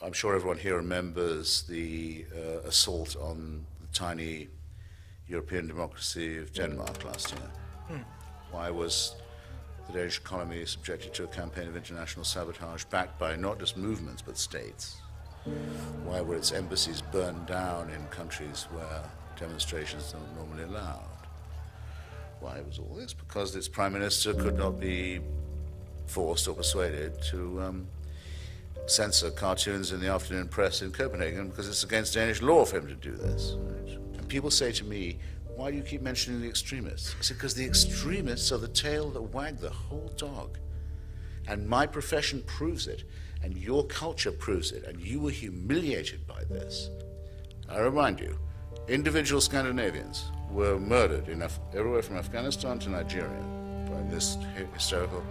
I'm sure everyone here remembers the assault on the tiny European democracy of Denmark last year. Why was the Danish economy subjected to a campaign of international sabotage backed by not just movements but states? Why were its embassies burned down in countries where demonstrations are not normally allowed? Why was all this? Because its prime minister could not be forced or persuaded to censor cartoons in the afternoon press in Copenhagen because it's against Danish law for him to do this. Right? And people say to me, why do you keep mentioning the extremists? I said, because the extremists are the tail that wag the whole dog. And my profession proves it, and your culture proves it, and you were humiliated by this. I remind you, individual Scandinavians were murdered everywhere from Afghanistan to Nigeria by this hysterical,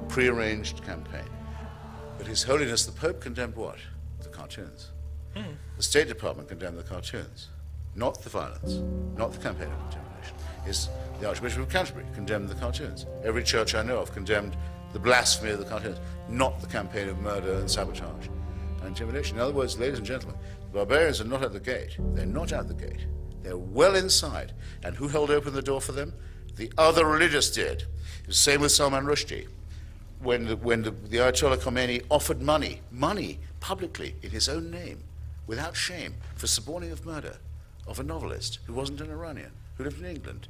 prearranged campaign. But His Holiness the Pope condemned what? The cartoons. The State Department condemned the cartoons, not the violence, not the campaign of intimidation. The Archbishop of Canterbury condemned the cartoons. Every church I know of condemned the blasphemy of the cartoons, not the campaign of murder and sabotage and intimidation. In other words, ladies and gentlemen, the barbarians are not at the gate. They're not at the gate. They're well inside. And who held open the door for them? The other religious did. It was the same with Salman Rushdie. When the Ayatollah Khomeini offered money publicly in his own name, without shame, for suborning of murder of a novelist who wasn't an Iranian, who lived in England.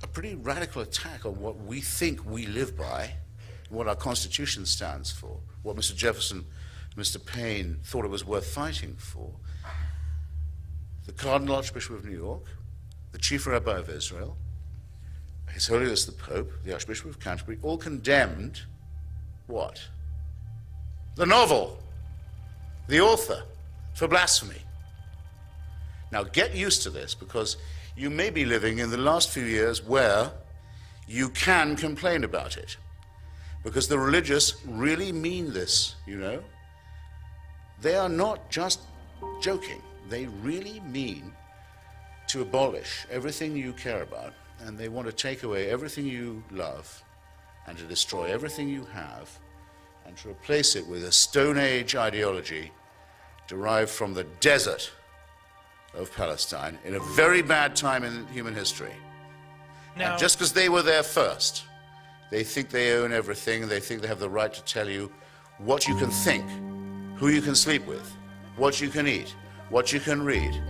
A pretty radical attack on what we think we live by, what our Constitution stands for, what Mr. Jefferson, Mr. Paine thought it was worth fighting for. The Cardinal Archbishop of New York, the Chief Rabbi of Israel, His Holiness the Pope, the Archbishop of Canterbury, all condemned what? The novel, the author, for blasphemy. Now get used to this, because you may be living in the last few years where you can complain about it. Because the religious really mean this, you know. They are not just joking. They really mean to abolish everything you care about, and they want to take away everything you love and to destroy everything you have and to replace it with a Stone Age ideology derived from the desert of Palestine in a very bad time in human history. Now, and just because they were there first, they think they own everything, they think they have the right to tell you what you can think, who you can sleep with, what you can eat, what you can read,